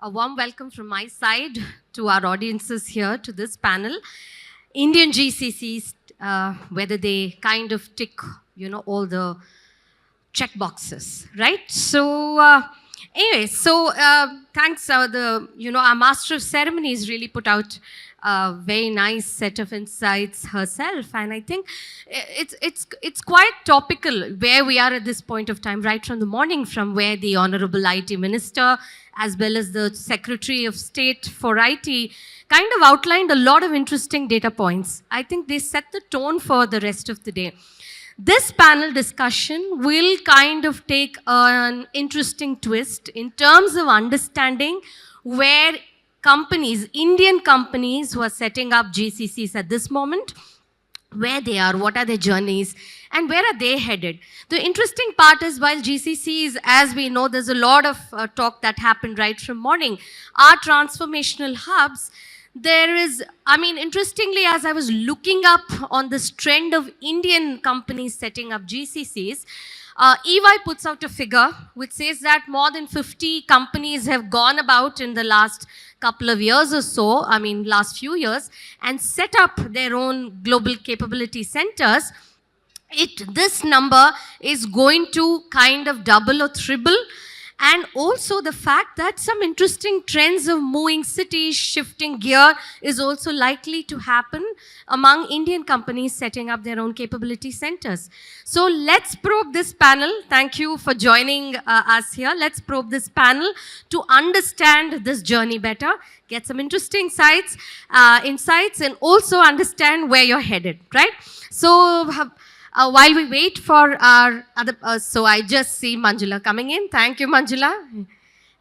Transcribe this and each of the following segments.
A warm welcome from my side to our audiences here to this panel. Indian GCCs, whether they kind of tick, all the check boxes, right? Thanks. Our master of ceremonies really put out a very nice set of insights herself, and I think it's quite topical where we are at this point of time, right from the morning, from where the Honorable IT Minister, as well as the Secretary of State for IT, kind of outlined a lot of interesting data points. I think they set the tone for the rest of the day. This panel discussion will kind of take an interesting twist in terms of understanding where companies, Indian companies who are setting up GCCs at this moment, where they are, what are their journeys, and where are they headed. The interesting part is, while GCCs, as we know, there's a lot of talk that happened right from morning, are transformational hubs. There is, interestingly, as I was looking up on this trend of Indian companies setting up GCCs, EY puts out a figure which says that more than 50 companies have gone about in the last couple of years or so, last few years, and set up their own global capability centers. This number is going to kind of double or triple. And also the fact that some interesting trends of moving cities, shifting gear is also likely to happen among Indian companies setting up their own capability centers. So let's probe this panel. Thank you for joining us here. Let's probe this panel to understand this journey better, get some interesting insights, and also understand where you're headed, right? So while we wait for our other, so I just see Manjula coming in. Thank you, Manjula.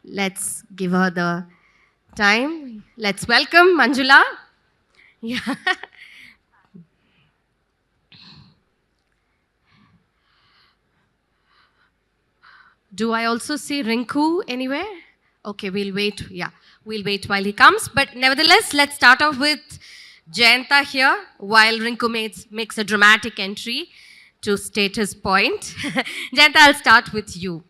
Let's give her the time. Let's welcome Manjula. Yeah. Do I also see Rinku anywhere? Okay, we'll wait. Yeah, we'll wait while he comes. But nevertheless, let's start off with Jayanta here, while Rinku makes a dramatic entry to state his point. Jayanta, I'll start with you.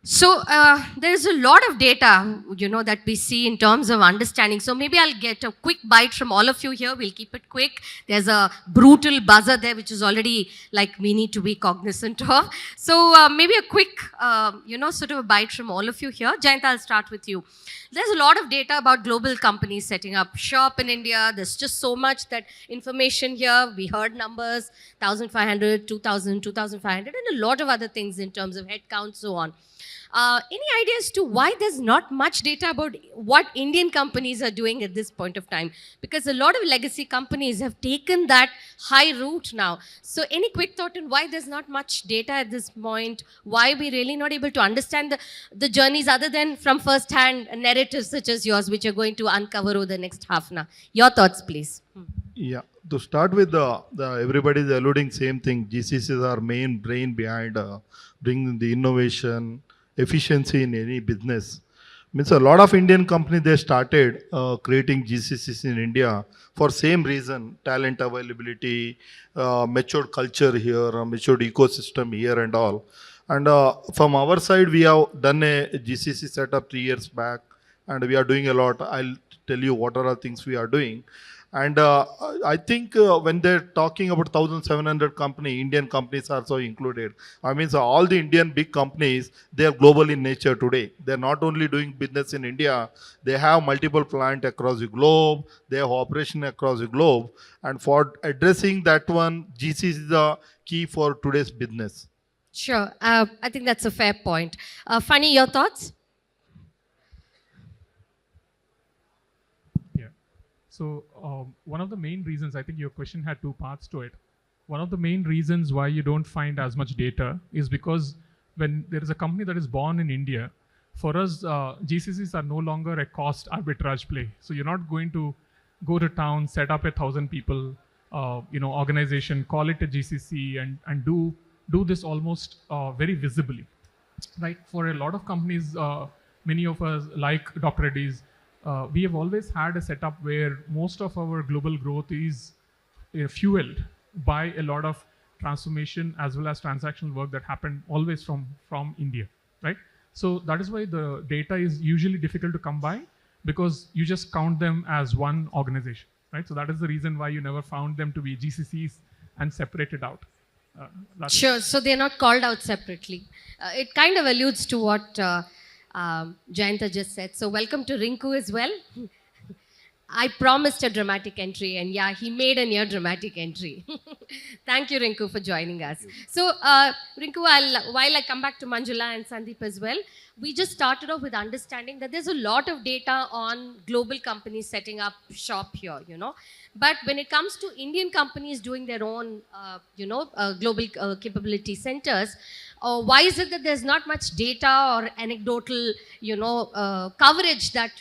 There's a lot of data, that we see in terms of understanding. So maybe I'll get a quick bite from all of you here. We'll keep it quick. There's a brutal buzzer there, which is already like we need to be cognizant of. So maybe a quick, sort of a bite from all of you here. Jayanta, I'll start with you. There's a lot of data about global companies setting up shop in India. There's just so much that information here. We heard numbers, 1,500, 2,000, 2,500, and a lot of other things in terms of headcount, so on. Any ideas to why there's not much data about what Indian companies are doing at this point of time? Because a lot of legacy companies have taken that high route now. So any quick thought on why there's not much data at this point? Why we're really not able to understand the journeys other than from first-hand narratives such as yours, which are going to uncover over the next half an hour? Your thoughts, please. Yeah, to start with, everybody's alluding same thing. GCCs are main brain behind bringing the innovation, efficiency in any business. Means a lot of Indian companies, they started creating GCCs in India for same reason: talent availability, matured culture here, matured ecosystem here and all. And from our side, we have done a GCC setup 3 years back, and we are doing a lot. I'll tell you what are the things we are doing. And I think when they're talking about 1,700 companies, Indian companies are so included. So all the Indian big companies, they're global in nature today. They're not only doing business in India, they have multiple plants across the globe, they have operation across the globe. And for addressing that one, GCC is the key for today's business. Sure. I think that's a fair point. Funny, your thoughts? So one of the main reasons, I think your question had two parts to it. One of the main reasons why you don't find as much data is because when there is a company that is born in India, for us, GCCs are no longer a cost arbitrage play. So you're not going to go to town, set up 1,000 people, organization, call it a GCC, and do this almost very visibly, right? For a lot of companies, many of us, like Dr. Reddy's, we have always had a setup where most of our global growth is fueled by a lot of transformation as well as transactional work that happened always from India, right? So that is why the data is usually difficult to come by, because you just count them as one organization, right? So that is the reason why you never found them to be GCCs and separated out. That's Sure. So they're not called out separately. It kind of alludes to what Jayanta just said. So welcome to Rinku as well. I promised a dramatic entry, and yeah, he made a near dramatic entry. Thank you, Rinku, for joining us. So, Rinku, while I come back to Manjula and Sandeep as well, we just started off with understanding that there's a lot of data on global companies setting up shop here, But when it comes to Indian companies doing their own, global capability centers, why is it that there's not much data or anecdotal, coverage that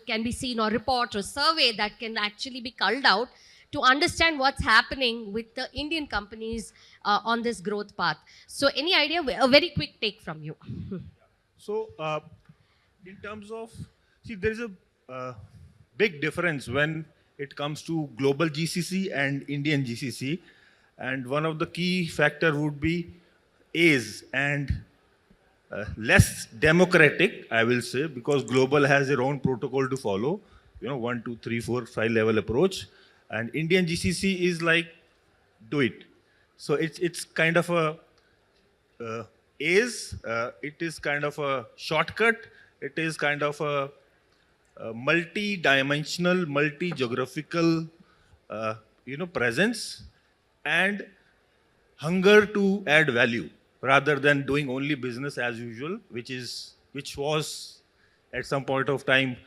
can be seen, or report or survey that can actually be culled out to understand what's happening with the Indian companies on this growth path? So any idea? A very quick take from you. So, in terms of, see, there is a big difference when it comes to global GCC and Indian GCC. And one of the key factor would be age and less democratic, I will say, because global has their own protocol to follow, 1, 2, 3, 4, 5 level approach. And Indian GCC is like, do it. So it's kind of a it is kind of a shortcut. It is kind of a multi-dimensional, multi-geographical, presence and hunger to add value rather than doing only business as usual, which was at some point of time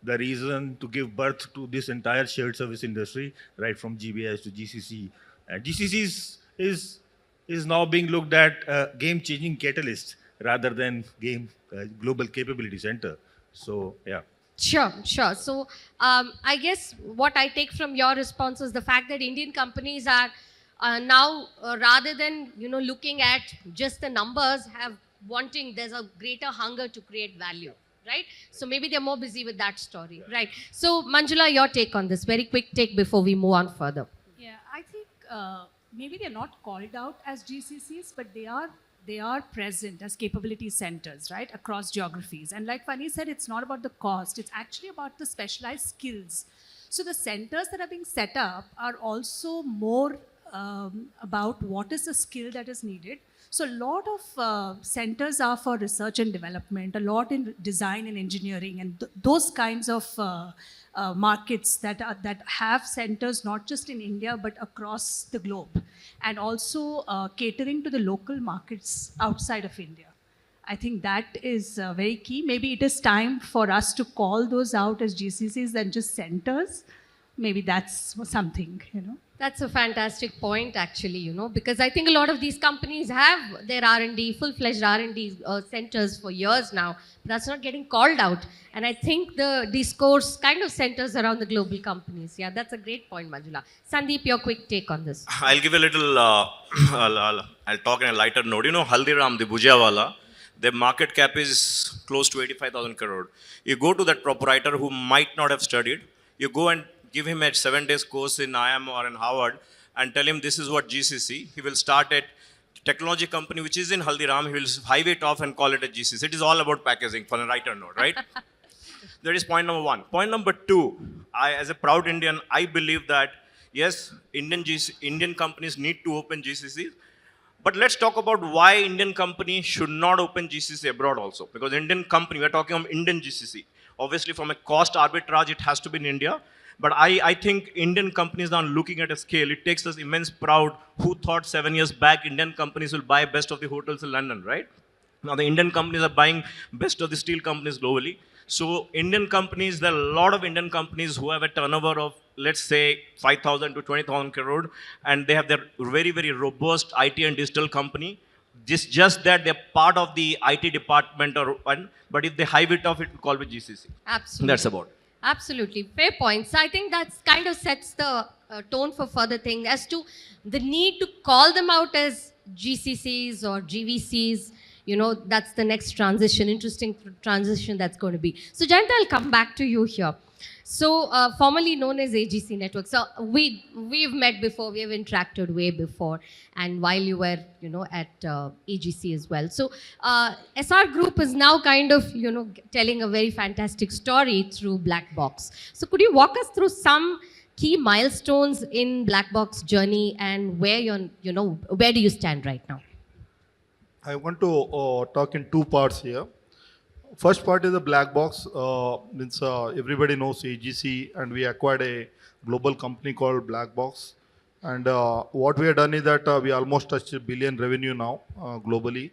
the reason to give birth to this entire shared service industry, right from GBS to GCC. And GCC is now being looked at game-changing catalyst rather than global capability center. So, yeah. Sure. So, I guess what I take from your response is the fact that Indian companies are now, rather than looking at just the numbers, there's a greater hunger to create value, right? So maybe they're more busy with that story, right? So Manjula, your take on this, very quick take before we move on further. Yeah, I think maybe they're not called out as GCCs, but they are present as capability centers, right, across geographies. And like Fanny said, it's not about the cost, it's actually about the specialized skills. So the centers that are being set up are also more about what is the skill that is needed. So a lot of centers are for research and development, a lot in design and engineering, and those kinds of markets that have centers not just in India but across the globe, and also catering to the local markets outside of India. I think that is very key. Maybe it is time for us to call those out as GCCs than just centers. Maybe that's something, That's a fantastic point, actually, because I think a lot of these companies have their R&D, full-fledged R&D centers for years now. But that's not getting called out. And I think these course kind of centers around the global companies. Yeah, that's a great point, Manjula. Sandeep, your quick take on this. I'll give a little, I'll talk in a lighter note. Haldiram, the Bhujiawala, their market cap is close to 85,000 crore. You go to that proprietor who might not have studied, you go and give him a 7 days course in IIM or in Harvard and tell him this is what GCC. He will start at technology company which is in Haldiram. He will hive it off and call it a GCC. It is all about packaging for a writer note, right? That is point number one. Point number two, as a proud Indian, I believe that yes, Indian companies need to open GCCs. But let's talk about why Indian companies should not open GCC abroad also. Because Indian company, we're talking about Indian GCC. Obviously from a cost arbitrage, it has to be in India. But I think Indian companies now looking at a scale, it takes us immense proud. Who thought 7 years back Indian companies will buy best of the hotels in London, right? Now the Indian companies are buying best of the steel companies globally. So Indian companies, there are a lot of Indian companies who have a turnover of, let's say, 5,000 to 20,000 crore, and they have their very, very robust IT and digital company. Just that they're part of the IT department, but if they hive it off, it will call it GCC. Absolutely. That's about it. Absolutely. Fair point. So I think that kind of sets the tone for further thing as to the need to call them out as GCCs or GVCs. That's the next transition, interesting transition that's going to be. So Jayanta, I'll come back to you here. So, formerly known as AGC Network. So, we've met before, we've interacted way before, and while you were, at AGC as well. So, SR Group is now kind of, telling a very fantastic story through Black Box. So, could you walk us through some key milestones in Black Box journey and where where do you stand right now? I want to talk in two parts here. First part is the black box. Means everybody knows AGC, and we acquired a global company called Black Box. And what we have done is that we almost touched $1 billion revenue now globally,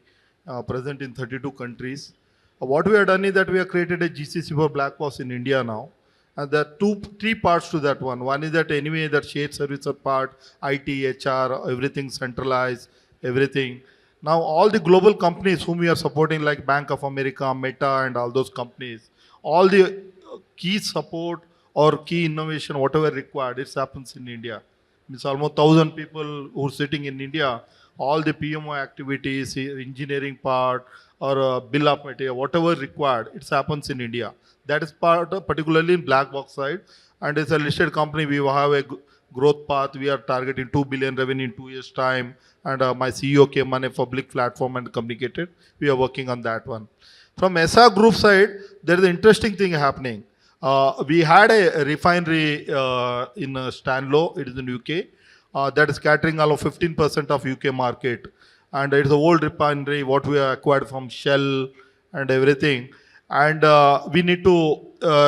present in 32 countries. What we have done is that we have created a GCC for Black Box in India now. And there are three parts to that one. One is that anyway that shared service part, IT, HR, everything centralized, everything. Now, all the global companies whom we are supporting, like Bank of America, Meta, and all those companies, all the key support or key innovation, whatever required, it happens in India. It's almost 1,000 people who are sitting in India. All the PMO activities, engineering part, or bill of material, whatever required, it happens in India. That is part, particularly in Black Box side. And it's a listed company. We have a growth path. We are targeting 2 billion revenue in 2 years' time. And my CEO came on a public platform and communicated. We are working on that one. From SR Group side, there is an interesting thing happening. We had a refinery in Stanlow, it is in UK, that is catering all of 15% of UK market. And it is an old refinery, what we acquired from Shell and everything. And we need to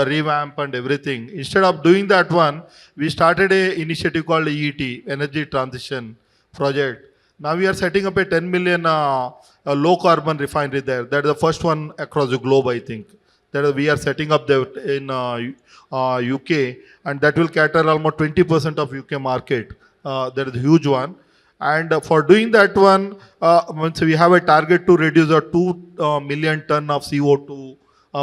revamp and everything. Instead of doing that one, we started a initiative called EET, Energy Transition Project. Now we are setting up a 10 million low carbon refinery there. That is the first one across the globe, I think. That is, we are setting up there in UK, and that will cater almost 20% of UK market. That is a huge one. And for doing that one, we have a target to reduce 2 million ton of CO2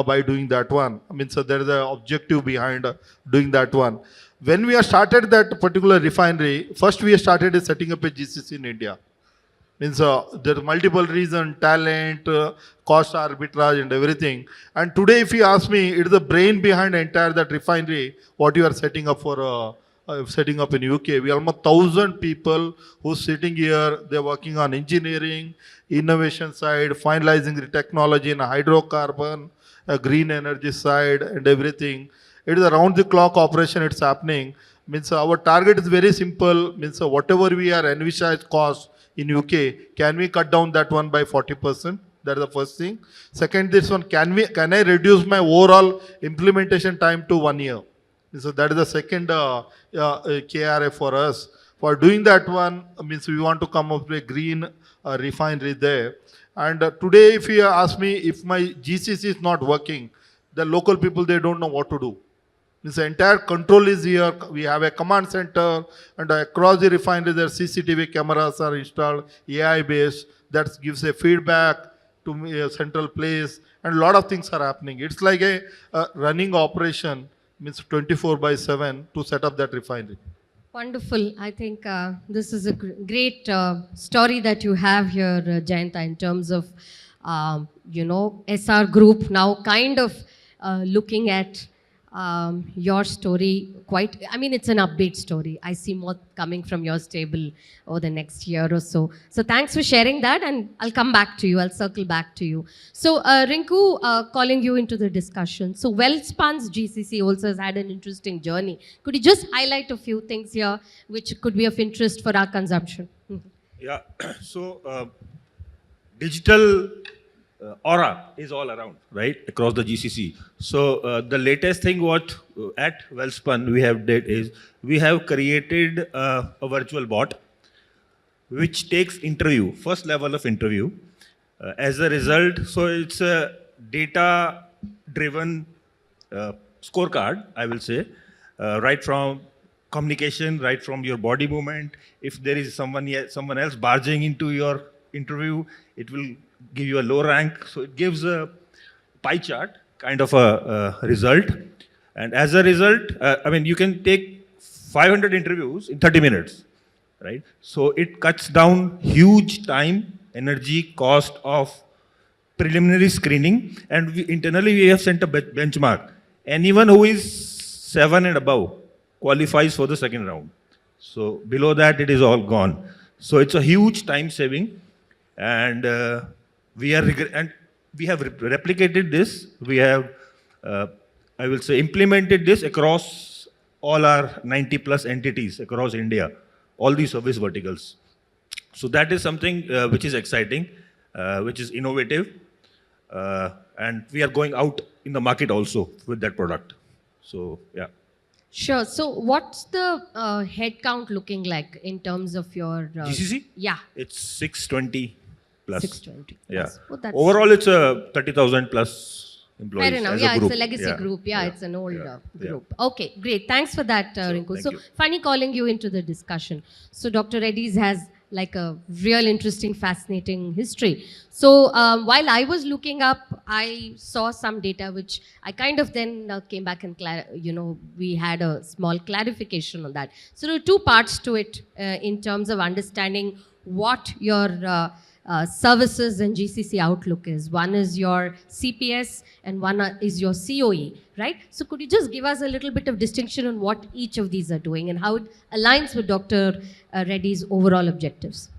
by doing that one. So there is an objective behind doing that one. When we have started that particular refinery, first we started setting up a GCC in India. There are multiple reasons, talent, cost arbitrage and everything. And today if you ask me, it is the brain behind entire that refinery, what you are setting up for setting up in UK. We are almost 1,000 people who are sitting here. They are working on engineering, innovation side, finalizing the technology in hydrocarbon, green energy side and everything. It is around the clock operation it's happening. Our target is very simple. Whatever we are envisaged cost in UK, can we cut down that one by 40%? That is the first thing. Second, this one, can I reduce my overall implementation time to 1 year? So that is the second KRA for us. For doing that one, we want to come up with a green refinery there. And today, if you ask me if my GCC is not working, the local people, they don't know what to do. The entire control is here. We have a command center, and across the refinery, there CCTV cameras are installed, AI based, that gives a feedback to a central place, and a lot of things are happening. It's like a running operation, 24/7 to set up that refinery. Wonderful. I think this is a great story that you have here, Jayanta, in terms of, SR Group now kind of looking at your story it's an upbeat story. I see more coming from your stable over the next year or so. So thanks for sharing that, and I'll come back to you. I'll circle back to you. So Rinku, calling you into the discussion. So Welspun's GCC also has had an interesting journey. Could you just highlight a few things here which could be of interest for our consumption? Yeah, so digital aura is all around, right, across the GCC. So the latest thing what at Wellspun we have did is we have created a virtual bot which takes interview, first level of interview. As a result, so it's a data-driven scorecard, I will say, right from communication, right from your body movement. If there is someone else barging into your interview, it will give you a low rank. So it gives a pie chart kind of a result. And as a result, you can take 500 interviews in 30 minutes, right? So it cuts down huge time, energy, cost of preliminary screening. And internally we have sent a benchmark. Anyone who is 7 and above qualifies for the second round. So below that, it is all gone. So it's a huge time saving, and we have replicated this. We have, I will say, implemented this across all our 90 plus entities across India, all these service verticals. So that is something which is exciting, which is innovative, and we are going out in the market also with that product. So yeah. Sure. So, what's the head count looking like in terms of your GCC? Yeah, It's 620 plus. 620. Yeah. Plus. Oh, that's Overall, it's a 30,000 plus employees. fair enough. as Yeah, group. it's a legacy group. Yeah, Yeah. it's an old Yeah. Yeah. group. Okay, great. Thanks for that, Rinku. thank So, you. funny calling you into the discussion. So, Dr. Reddy's has like a real interesting, fascinating history. So, while I was looking up, I saw some data which I kind of then came back and, we had a small clarification on that. So, there are two parts to it in terms of understanding what your services and GCC outlook is. One is your CPS and one is your COE, right? So could you just give us a little bit of distinction on what each of these are doing and how it aligns with Dr. Reddy's overall objectives?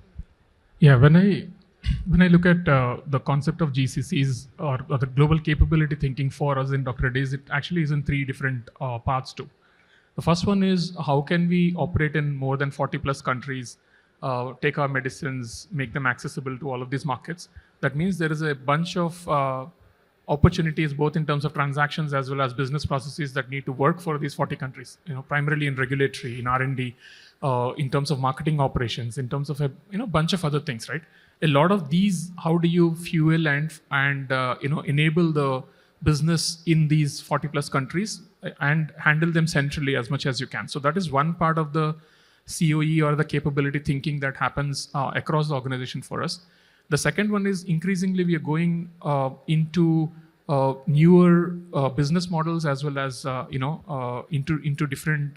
Yeah, when I look at the concept of GCCs or the global capability thinking for us in Dr. Reddy's, it actually is in three different parts too. The first one is how can we operate in more than 40 plus countries, take our medicines, make them accessible to all of these markets. That means there is a bunch of opportunities both in terms of transactions as well as business processes that need to work for these 40 countries, primarily in regulatory, in R&D, in terms of marketing operations, in terms of a bunch of other things, right? A lot of these, how do you fuel and enable the business in these 40 plus countries and handle them centrally as much as you can. So that is one part of the COE or the capability thinking that happens across the organization for us. The second one is increasingly we are going into newer business models as well as into different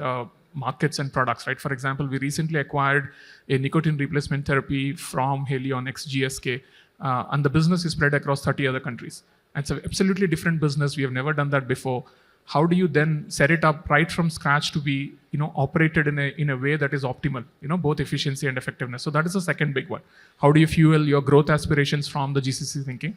markets and products, right? For example, we recently acquired a nicotine replacement therapy from Haleon ex-GSK, and the business is spread across 30 other countries. And it's an absolutely different business. We have never done that before. How do you then set it up right from scratch to be operated in a way that is optimal, both efficiency and effectiveness? So that is the second big one. How do you fuel your growth aspirations from the GCC thinking?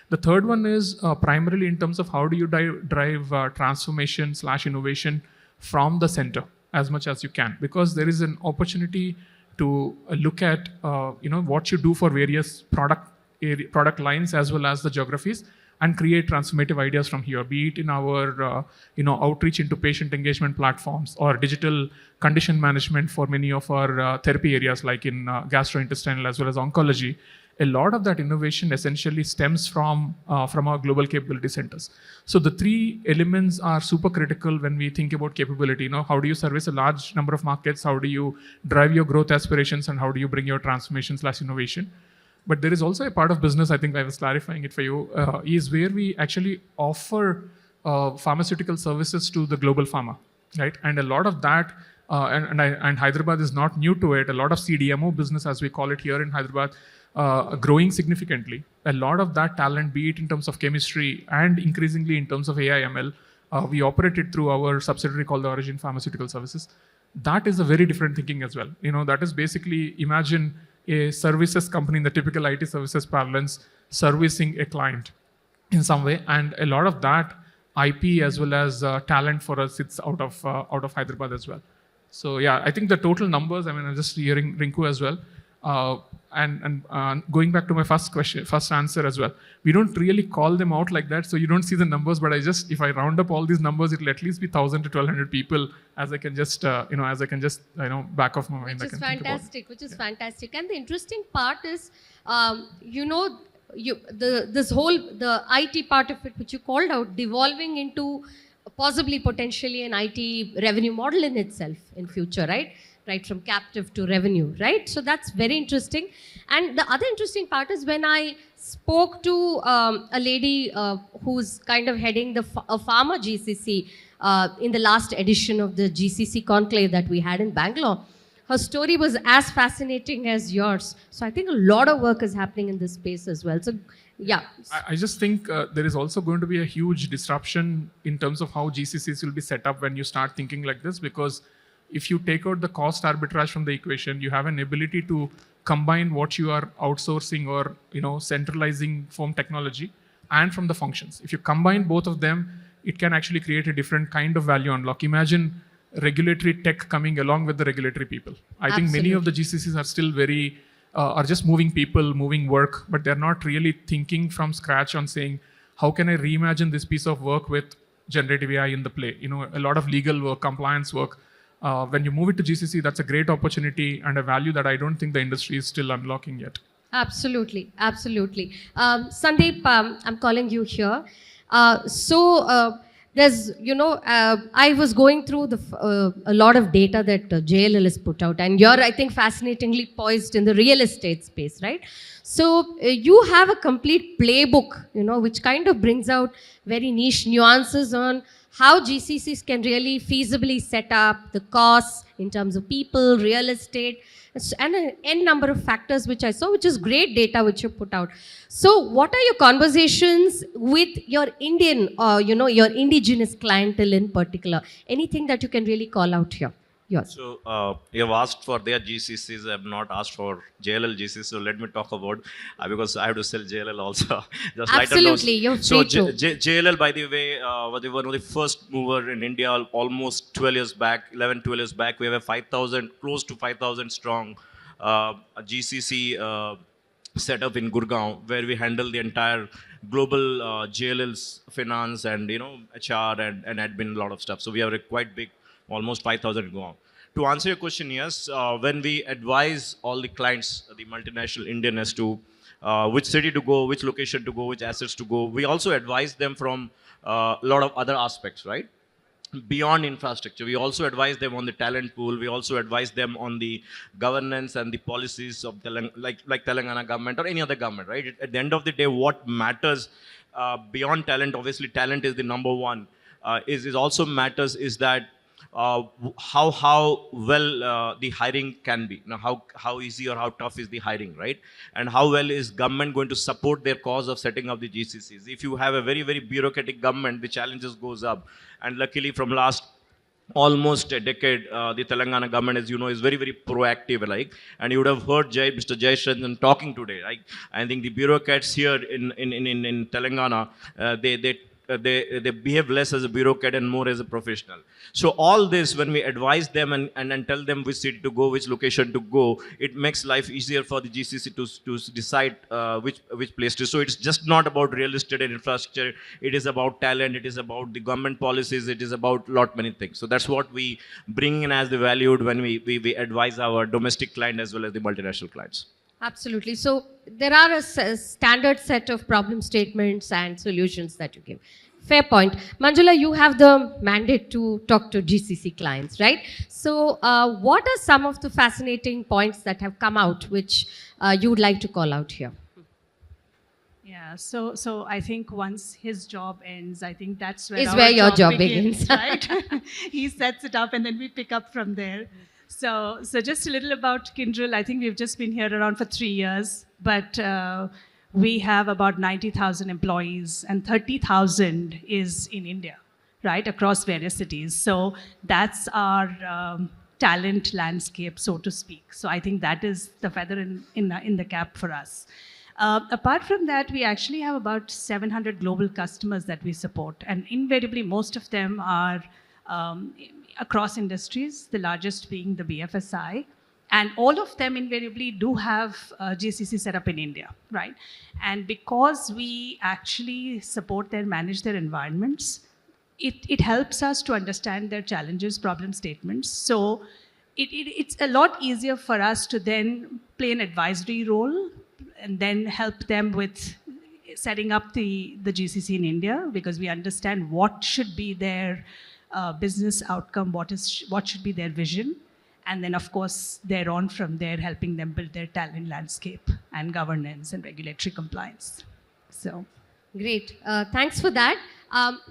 The third one is primarily in terms of how do you drive transformation / innovation from the center as much as you can, because there is an opportunity to look at what you do for various product lines as well as the geographies, and create transformative ideas from here, be it in our outreach into patient engagement platforms or digital condition management for many of our therapy areas like in gastrointestinal as well as oncology. A lot of that innovation essentially stems from our global capability centers. So the three elements are super critical when we think about capability. How do you service a large number of markets? How do you drive your growth aspirations? And how do you bring your transformation / innovation? But there is also a part of business, I think I was clarifying it for you, is where we actually offer pharmaceutical services to the global pharma, right? And a lot of that, and Hyderabad is not new to it, a lot of CDMO business, as we call it here in Hyderabad, growing significantly. A lot of that talent, be it in terms of chemistry and increasingly in terms of AI ML, we operated through our subsidiary called the Origin Pharmaceutical Services. That is a very different thinking as well. That is basically, imagine a services company in the typical IT services parlance servicing a client in some way, and a lot of that IP as well as talent for us, it's out of Hyderabad as well. So yeah, I think the total numbers, I'm just hearing Rinku as well, and going back to my first answer as well, we don't really call them out like that, so you don't see the numbers, but if I round up all these numbers, it'll at least be 1,000 to 1,200 people, as I can just back off my mind. Which is fantastic. And the interesting part is, the IT part of it, which you called out, devolving into possibly potentially an IT revenue model in itself in future, right? Right, from captive to revenue, right? So that's very interesting. And the other interesting part is when I spoke to a lady who's kind of heading a pharma GCC in the last edition of the GCC conclave that we had in Bangalore. her story was as fascinating as yours. So I think a lot of work is happening in this space as well. So yeah. I just think there is also going to be a huge disruption in terms of how GCCs will be set up when you start thinking like this, because if you take out the cost arbitrage from the equation, you have an ability to combine what you are outsourcing or centralizing from technology and from the functions. If you combine both of them, it can actually create a different kind of value unlock. Imagine regulatory tech coming along with the regulatory people. I think many of the GCCs are still very are just moving people, moving work, but they're not really thinking from scratch on saying, how can I reimagine this piece of work with generative AI in the play? A lot of legal work, compliance work. When you move it to GCC, that's a great opportunity and a value that I don't think the industry is still unlocking yet. Absolutely, absolutely. Sandeep, I'm calling you here. There's, I was going through a lot of data that JLL has put out, and you're, I think, fascinatingly poised in the real estate space, right? So you have a complete playbook, which kind of brings out very niche nuances on how GCCs can really feasibly set up the costs in terms of people, real estate, and an n number of factors which I saw, which is great data which you put out. So what are your conversations with your Indian or, your indigenous clientele in particular? Anything that you can really call out here? Yours. So you have asked for their GCCs. I have not asked for JLL GCCs. So let me talk about because I have to sell JLL also. Just absolutely, you're free so to. JLL, by the way, was one of the first mover in India almost 12 years back, 11, 12 years back. We have a 5,000, close to 5,000 strong GCC setup in Gurgaon, where we handle the entire global JLL's finance and HR and admin, a lot of stuff. So we have a quite big, almost 5,000 Gurgaon. To answer your question, yes, when we advise all the clients, the multinational Indian, as to which city to go, which location to go, which assets to go, we also advise them from a lot of other aspects, right? Beyond infrastructure, we also advise them on the talent pool. We also advise them on the governance and the policies of like Telangana government or any other government, right? At the end of the day, what matters beyond talent, obviously talent is the number one, is also matters is that how well the hiring can be. How easy or how tough is the hiring, right? And how well is government going to support their cause of setting up the GCCs? If you have a very, very bureaucratic government, the challenges goes up. And luckily from last almost a decade, the Telangana government, as you know, is very, very proactive, and you would have heard Mr. Jayashandan talking today, right? I think the bureaucrats here in Telangana, they behave less as a bureaucrat and more as a professional. So all this, when we advise them and tell them which city to go, which location to go, it makes life easier for the GCC to decide which place to. So it's just not about real estate and infrastructure. It is about talent. It is about the government policies. It is about lot many things. So that's what we bring in as the valued when we advise our domestic client as well as the multinational clients. Absolutely. So there are a standard set of problem statements and solutions that you give. Fair point. Manjula, you have the mandate to talk to GCC clients, right? So what are some of the fascinating points that have come out which you would like to call out here? Yeah, so I think once his job ends, I think that's where Is where your job begins, begins. right? He sets it up and then we pick up from there. So just a little about Kyndryl. I think we've just been here around for 3 years, but we have about 90,000 employees and 30,000 is in India, right, across various cities. So that's our talent landscape, so to speak. So I think that is the feather in the cap for us. Apart from that, we actually have about 700 global customers that we support, and invariably most of them are across industries, the largest being the BFSI. And all of them invariably do have GCC set up in India, right? And because we actually support them, manage their environments, it helps us to understand their challenges, problem statements. So it's a lot easier for us to then play an advisory role and then help them with setting up the GCC in India, because we understand what should be their business outcome, what should be their vision, and then of course thereon from there helping them build their talent landscape and governance and regulatory compliance. So Great. Thanks for that.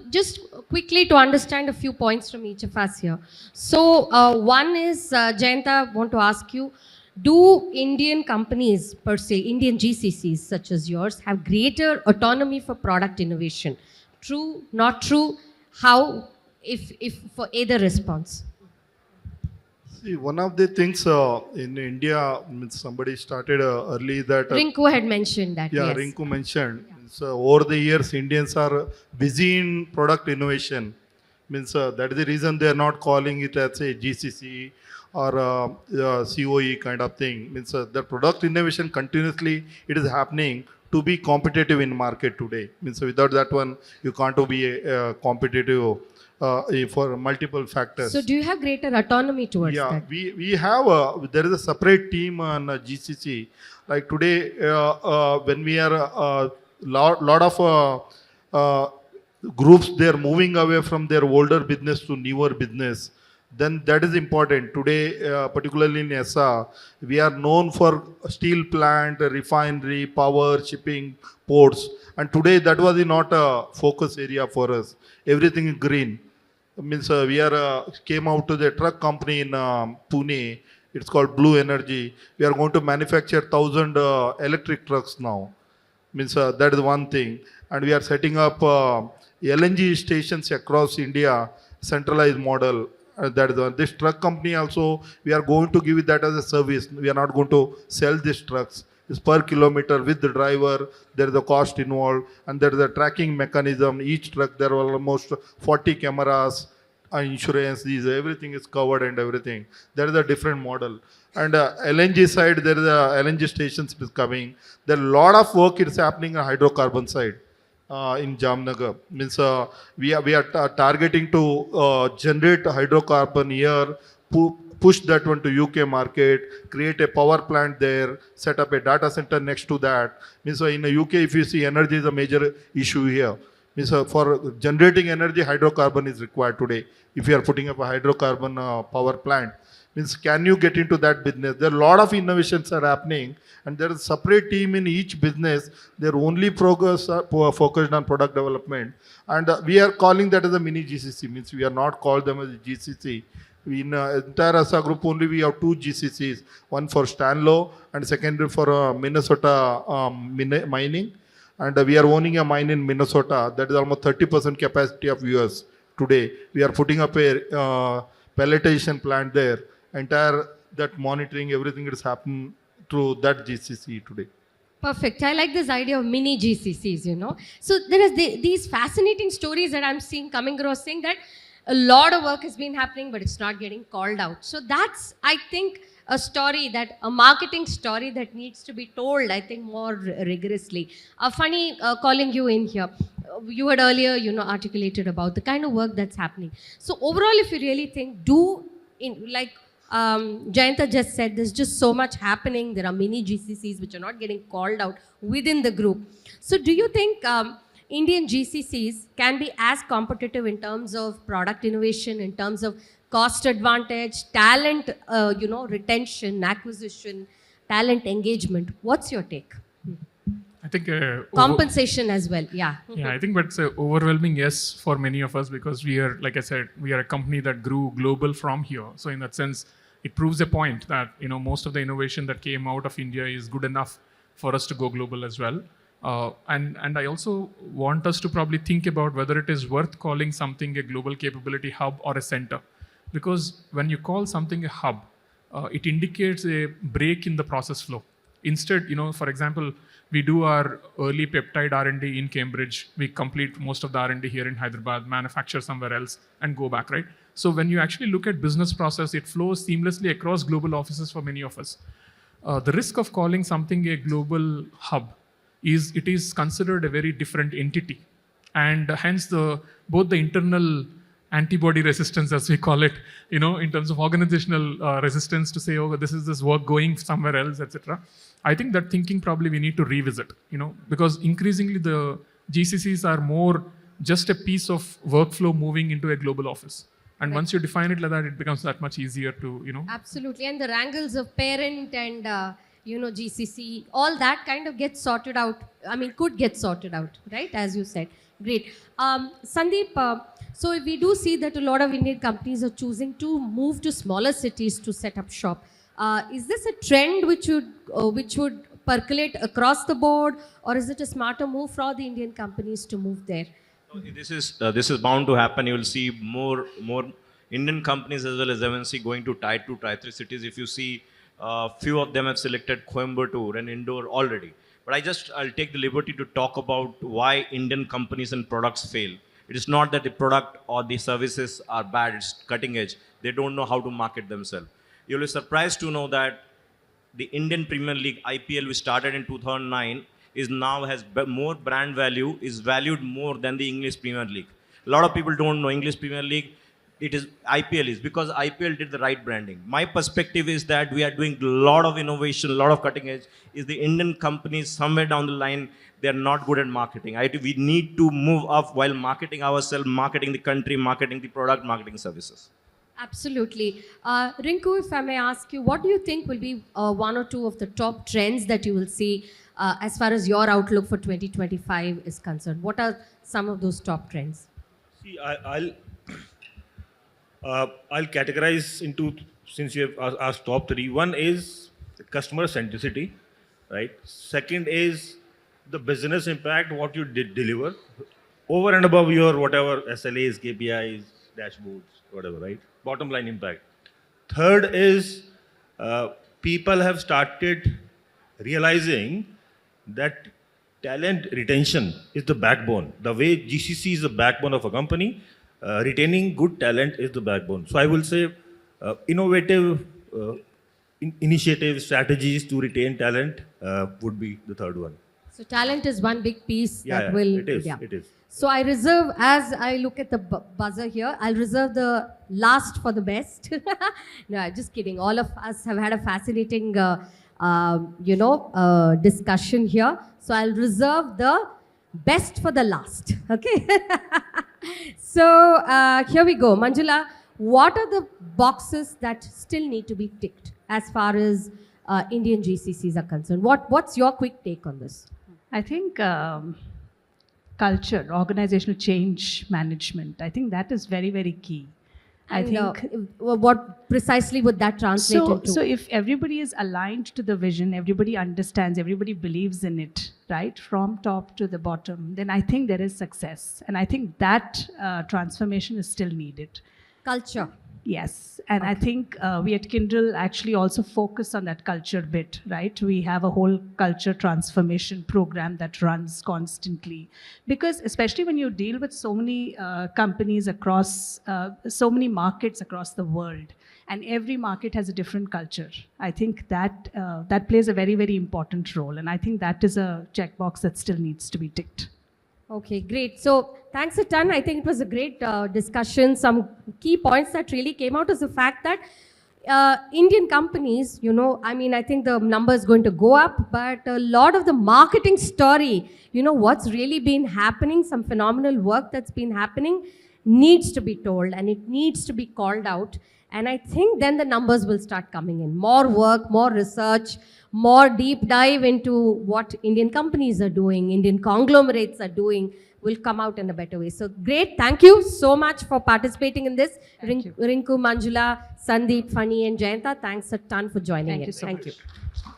Just quickly to understand a few points from each of us here. So, one is, Jayanta, I want to ask you, do Indian companies per se, Indian GCCs such as yours, have greater autonomy for product innovation? True, not true? How, if for either response? See, one of the things in India, means somebody started early that. Rinku had mentioned that, Yeah, yes. Rinku mentioned. So over the years, Indians are busy in product innovation. Means that is the reason they are not calling it as a GCC or COE kind of thing. Means the product innovation continuously it is happening to be competitive in market today. Means without that one, you can't be competitive for multiple factors. So, do you have greater autonomy towards Yeah, that? we have there is a separate team on GCC. Like today, when we are lot of uh, groups, they are moving away from their older business to newer business. Then that is important today, particularly in ESA. We are known for steel plant, refinery, power, shipping, ports, and today that was not a focus area for us. Everything is green. Means we are came out to the truck company in Pune. It's called Blue Energy. We are going to manufacture 1,000 electric trucks now. Means that is one thing, and we are setting up LNG stations across India, centralized model. That is one. This truck company also we are going to give it that as a service. We are not going to sell these trucks. It's per kilometer with the driver. There is a cost involved, and there is a tracking mechanism. Each truck there are almost 40 cameras, insurance. These everything is covered and everything. There is a different model. And LNG side, there is a LNG stations is coming. There are a lot of work is happening on hydrocarbon side in Jamnagar. Means we are targeting to generate hydrocarbon here, push that one to UK market, create a power plant there, set up a data center next to that. Means in the UK, if you see, energy is a major issue here. Means for generating energy, hydrocarbon is required today. If you are putting up a hydrocarbon power plant, means can you get into that business? There are a lot of innovations are happening, and there is a separate team in each business. They're only focused on product development, and we are calling that as a mini GCC. Means we are not called them as a GCC. We in entire ASA group only we have 2 GCCs, one for Stanlow and second for Minnesota mining, and we are owning a mine in Minnesota that is almost 30% capacity of US today. We are putting up a pelletization plant there. Entire that monitoring everything is happening through that GCC today. Perfect. I like this idea of mini GCCs, you know. So there is these fascinating stories that I'm seeing coming across saying that a lot of work has been happening, but it's not getting called out. So that's, I think, a marketing story that needs to be told, I think, more rigorously. Funny calling you in here. You had earlier, you know, articulated about the kind of work that's happening. So overall, if you really think, Jayanta just said, there's just so much happening. There are mini GCCs which are not getting called out within the group. So do you think Indian GCCs can be as competitive in terms of product innovation, in terms of cost advantage, talent, retention, acquisition, talent engagement? What's your take? I think Compensation as well, yeah. Yeah, I think that's a overwhelming yes for many of us because we are, like I said, we are a company that grew global from here. So in that sense, it proves a point that most of the innovation that came out of India is good enough for us to go global as well. And I also want us to probably think about whether it is worth calling something a global capability hub or a center, because when you call something a hub, it indicates a break in the process flow. Instead, for example, we do our early peptide R&D in Cambridge. We complete most of the R&D here in Hyderabad, manufacture somewhere else, and go back, right? So when you actually look at business process, it flows seamlessly across global offices for many of us. The risk of calling something a global hub is it is considered a very different entity. And hence both the internal antibody resistance, as we call it, in terms of organizational resistance to say, oh, this work going somewhere else, etc. I think that thinking probably we need to revisit, because increasingly the GCCs are more just a piece of workflow moving into a global office. And once you define it like that, it becomes that much easier to, Absolutely. And the wrangles of parent and GCC, all that kind of gets sorted out. I mean, could get sorted out, right? As you said. Great. Sandeep, so we do see that a lot of Indian companies are choosing to move to smaller cities to set up shop. Is this a trend which would percolate across the board, or is it a smarter move for the Indian companies to move there? This is bound to happen. You will see more Indian companies as well as MNC going to tier 2, tier 3 cities. If you see, few of them have selected Coimbatore and Indore already. But I'll take the liberty to talk about why Indian companies and products fail. It is not that the product or the services are bad, it's cutting edge. They don't know how to market themselves. You'll be surprised to know that the Indian Premier League, IPL, which started in 2009, is now has more brand value, is valued more than the English Premier League. A lot of people don't know English Premier League. It is IPL is because IPL did the right branding. My perspective is that we are doing a lot of innovation, a lot of cutting edge. Is the Indian companies somewhere down the line, they are not good at marketing. We need to move up while marketing ourselves, marketing the country, marketing the product, marketing services. Absolutely. Rinku, if I may ask you, what do you think will be one or two of the top trends that you will see as far as your outlook for 2025 is concerned? What are some of those top trends? See, I'll categorize into, since you have asked top three. One is customer centricity, right? Second is the business impact, what you did deliver, over and above your whatever SLAs, KPIs, dashboards, whatever, right? Bottom line impact. Third is people have started realizing that talent retention is the backbone. The way GCC is the backbone of a company, retaining good talent is the backbone. So I will say innovative initiative strategies to retain talent would be the third one. So talent is one big piece Yeah, that yeah, will... it is, it is. So I reserve, as I look at the buzzer here, I'll reserve the last for the best. No, just kidding. All of us have had a fascinating, discussion here. So I'll reserve the best for the last. Okay. So here we go. Manjula, what are the boxes that still need to be ticked as far as Indian GCCs are concerned? What's your quick take on this? I think culture, organizational change management, I think that is very, very key. And, what precisely would that translate into? So if everybody is aligned to the vision, everybody understands, everybody believes in it, right, from top to the bottom, then I think there is success. And I think that transformation is still needed. Culture. Yes, and I think we at Kindle actually also focus on that culture bit, right? We have a whole culture transformation program that runs constantly. Because especially when you deal with so many companies across, so many markets across the world, and every market has a different culture. I think that that plays a very, very important role. And I think that is a checkbox that still needs to be ticked. Okay, great. So thanks a ton. I think it was a great discussion. Some key points that really came out is the fact that Indian companies, I think the number is going to go up, but a lot of the marketing story, what's really been happening, some phenomenal work that's been happening needs to be told and it needs to be called out. And I think then the numbers will start coming in. More work, more research, more deep dive into what Indian companies are doing, Indian conglomerates are doing, will come out in a better way. So great. Thank you so much for participating in this. Rinku, Manjula, Sandeep, Fani, and Jayanta, thanks a ton for joining in. Thank you so much.